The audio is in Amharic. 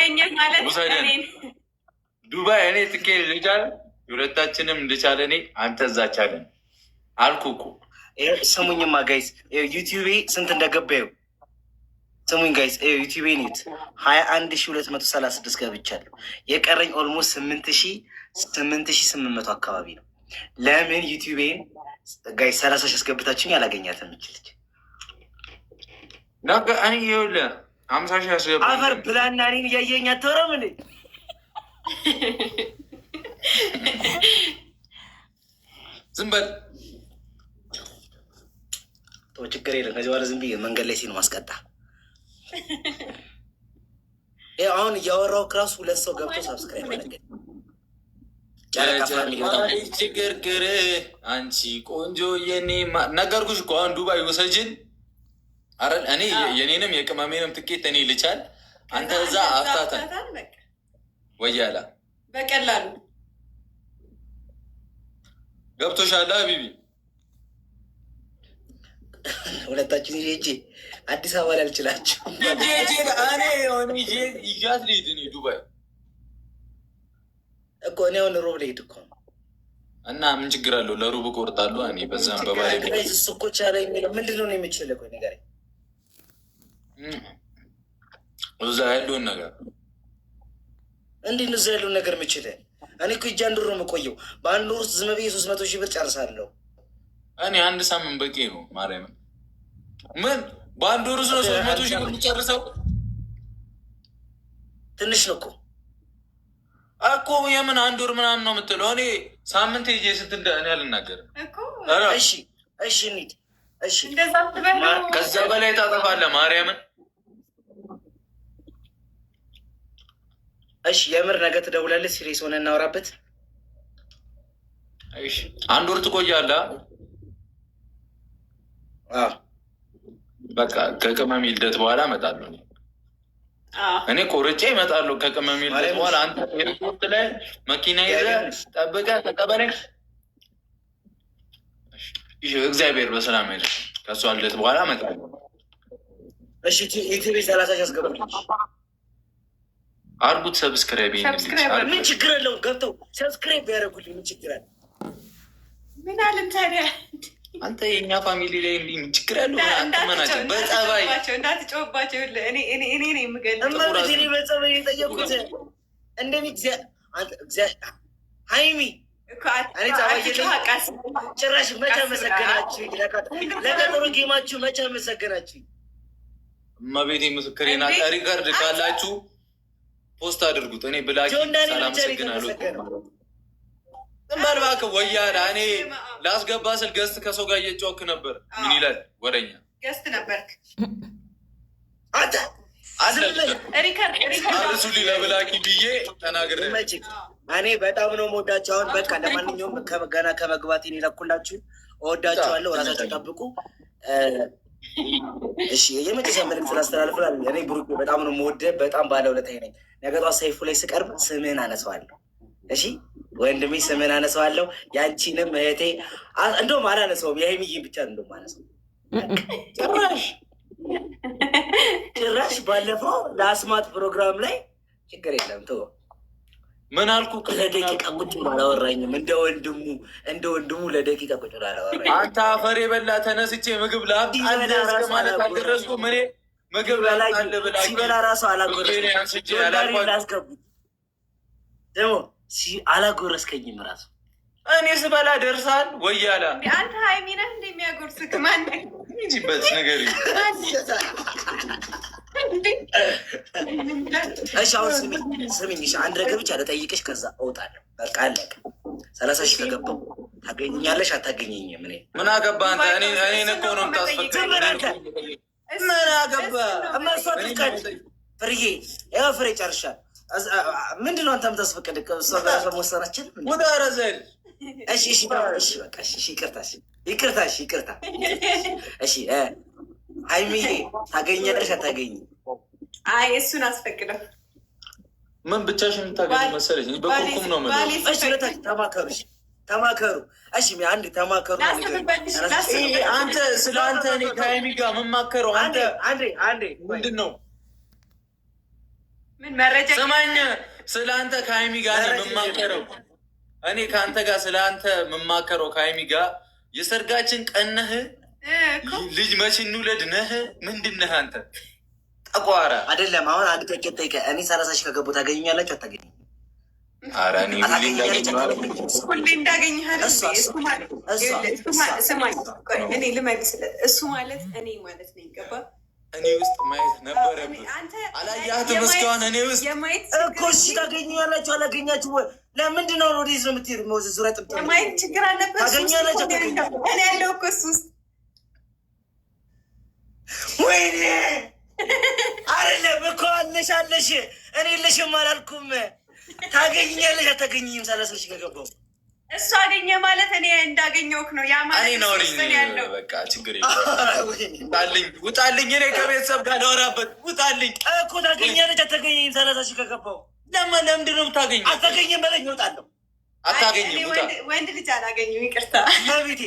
አገኘህ ማለት ዱባይ እኔ ትኬት ልቻል ሁለታችንም እንድቻለ እኔ አንተ እዛ ቻለን አልኩ እኮ። ስሙኝማ ጋይስ ዩቲዩቤ ስንት እንደገባዩ ስሙኝ ጋይስ ዩቲዩቤ ኔት 21,236 ገብቻለሁ። የቀረኝ ኦልሞስት 8,800 አካባቢ ነው። ለምን ዩቲዩቤን ጋይስ 30 ሺህ አስገብታችሁኝ ያላገኛት የምችልች ነገ እኔ ይኸውልህ 50 ሺህ አስገባ አፈር ብላና እኔን እያየኝ አትወራም እንዴ? ዝም በል ችግር የለም። ከዚህ በኋላ ዝም ብዬ መንገድ ላይ ሲል ማስቀጣ አሁን እያወራው ክራሱ 2 ሰው ገብቶ ሳብስክራይብ ያደረገ ችግር አንቺ ቆንጆ የኔ ነገርኩሽ እኮ አሁን ዱባይ ወሰጅን አረ እኔ የኔንም የቅመሜንም ትኬት እኔ ልቻል አንተ እዛ አፍታታል ወያላ በቀላሉ ገብቶሻል ሀቢቢ። ሁለታችን ይዤ አዲስ አበባ ላይ አልችላችሁ እኔ ሆን ይዣት ልሂድ እኔ ዱባይ እኮ እኔ አሁን ሮብ ልሂድ እኮ እና ምን ችግር አለው? ለሩብ እቆርጣለሁ እኔ በዛም በባሌ እሱ እኮ ቻለ የሚለው ምንድን ነው የምችል እኮ ነገር እዛ ያለውን ነገር እንዲህ እዛ ያለውን ነገር የምችል እኔ እኮ እጅ አንድ ወር ነው የምቆየው። በአንድ ወር ውስጥ ዝም ብዬ 300 ሺህ ብር ጨርሳለሁ። እኔ 1 ሳምንት በቂ ነው። ማርያምን ምን በአንድ ወር ውስጥ ነው 300 ሺህ ብር ጨርሰው? ትንሽ ነው እኮ የምን 1 ወር ምናምን ነው የምትለው? እኔ ሳምንት ሄጄ ስንት እኔ አልናገርም። እሺ እንሂድ። እሺ ከዛ በላይ ታጠፋለህ ማርያምን። እሺ የምር ነገ ትደውላለህ? ሲሪየስ ሆነ እናወራበት። እሺ 1 ወር ትቆያለህ? በቃ ከቅመም ልደት በኋላ እመጣለሁ። እኔ ቆርጬ እመጣለሁ ከቅመም ልደት በኋላ። አንተ ኤርፖርት ላይ መኪና ይዘህ ጠብቀህ ተቀበለኝ። እግዚአብሔር በሰላም ሄደ። ከእሷ ልደት በኋላ እመጣለሁ። እሺ ዩቲዩብ 30 ሺህ አስገቡልኝ። አርጉት ሰብስክራይብ ምን ችግር አለው? ገብተው ሰብስክራይብ ያደረጉልኝ ምን ችግር አለ? ምን አለም ታዲያ? አንተ የእኛ ፋሚሊ ላይ ምን ችግር አለው? አትመናቸው በጸባይ እንዳትጮህባቸው። እኔ የምገለው እኔ በጸባይ የጠየቁት እንደሚ ሀይሚ ጭራሽ መቼ መሰገናችሁ? ለቀጠሮ ጌማችሁ መቼ መሰገናችሁ? እመቤቴ ምስክሬ ናት። ሪከርድ ካላችሁ ፖስት አድርጉት። እኔ ብላኪ ሳላመሰግናለሁ። ዝም እባክህ ወያላ። እኔ ላስገባ ስል ገስት ከሰው ጋር እየጮክ ነበር። ምን ይላል ወደኛ ገስት ነበርክ አንተ አርሱሊ ለብላኪ ብዬ ተናግሬ እኔ በጣም ነው የምወዳቸው። አሁን በቃ ለማንኛውም ገና ከመግባት ይለኩላችሁ እወዳቸዋለሁ። ራሳቸው ጠብቁ። እሺ የመጨረሻ መልዕክት ስላስተላልፍላል። እኔ ብሩክ በጣም ነው የምወደህ። በጣም ባለውለታዬ ነኝ። ነገ ጠዋት ሰይፉ ላይ ስቀርብ ስምህን አነሳዋለሁ። እሺ ወንድሜ ስምህን አነሳዋለሁ። ያንቺንም እህቴ እንደውም አላነሳውም። የሀይሚዬን ብቻ እንደውም አነሳው። ጭራሽ ባለፈው ለአስማት ፕሮግራም ላይ ችግር የለም ተወው። ምን አልኩ? ለደቂቃ ቁጭ ብሎ አላወራኝም። እንደ ወንድሙ ለደቂቃ ቁጭ ብሎ አላወራኝም። አንተ አፈር የበላ ተነስቼ ምግብ ላብጥ ማለት አልደረስኩም። እኔ ምግብ ሲበላ ራሱ አላጎረስከኝም። ደግሞ አላጎረስከኝም ራሱ እኔ ስበላ ደርሳል ወያላ። አንተ ሀይሚ ነህ እንደሚያጎርስክ ማን በት ነገር እሺ አሁን ስሚኝ፣ አንድ ነገር ብቻ ልጠይቅሽ፣ ከዛ እወጣለሁ። በቃ አለቀ። 30 ሺህ ከገባሁ ታገኘኛለሽ አታገኘኝም? ምን አገባ አንተ? እኔን እኮ ነው የምታስፈቅደው። ምን አገባ? እማሷ ትፍቀድ። ፍርዬ ያው ፍሬ ጨርሻል። ምንድን ነው አንተ የምታስፈቅድ? እሷ በራሷ መወሰናችን ወደ አረዘል። እሺ በቃ እሺ፣ ይቅርታ። እሺ ሀይሚዬ ታገኛለሽ አታገኝም? አይ እሱን አስፈቅደው። ምን ብቻሽን ታገኝ መሰለኝ? በኩርኩም ነው ማለት። እሺ ተማከሩ። እሺ አንድ ተማከሩ። አንተ ስለ አንተ እኔ ከሀይሚ ጋር የምማከረው አንተ አንዴ ምንድን ነው ምን መረጃ ስማኝ፣ ስለ አንተ ከሀይሚ ጋር የምማከረው እኔ ከአንተ ጋር ስለ አንተ የምማከረው ከሀይሚ ጋር የሰርጋችን ቀን ነህ፣ ልጅ መቼ እንውለድ ነህ፣ ምንድን ነህ አንተ ጠቋራ? አይደለም አሁን አንድ ጥያቄ ጠይቀህ እኔ 30 ሺህ ከገቡ ታገኙኛላችሁ አታገኙኝ? ኧረ እኔ ሁሌ እንዳገኘህ እኔ ልመልስለት። እሱ ማለት እኔ ማለት ነው። ይገባ እኔ ውስጥ ማየት ነበረብህ። አላየሃትም እስካሁን እኔ ውስጥ እኮ። እሺ ታገኙኛላችሁ አላገኛችሁ? ለምንድን ነው ወደዚህ ነው የምትሄዱ? ሞዝስ ዙሪያ ጥብጥ የማየት ችግር አለበት። ታገኛላችሁ? እኔ ያለው እኮ እሱ ውስጥ ወይኔ አይደለም እኮ አለሽ እኔ የለሽም አላልኩም። ታገኝኛለሽ አታገኝኝም? 30 ሺህ ከገባው እሱ አገኘ ማለት እኔ እንዳገኘውክ ነው። ያ ማለት እኔ ያለው በቃ ችግር የለም። ውጣልኝ፣ እኔ ከቤተሰብ ጋር ላወራበት። ውጣልኝ እኮ ታገኛለች አታገኝኝም? 30 ሺህ ከገባው ለምንድን ነው የምታገኝ? አታገኝም በለኝ፣ እወጣለሁ። አታገኝም። ወንድ ልጅ አላገኘም። ይቅርታ በቤቴ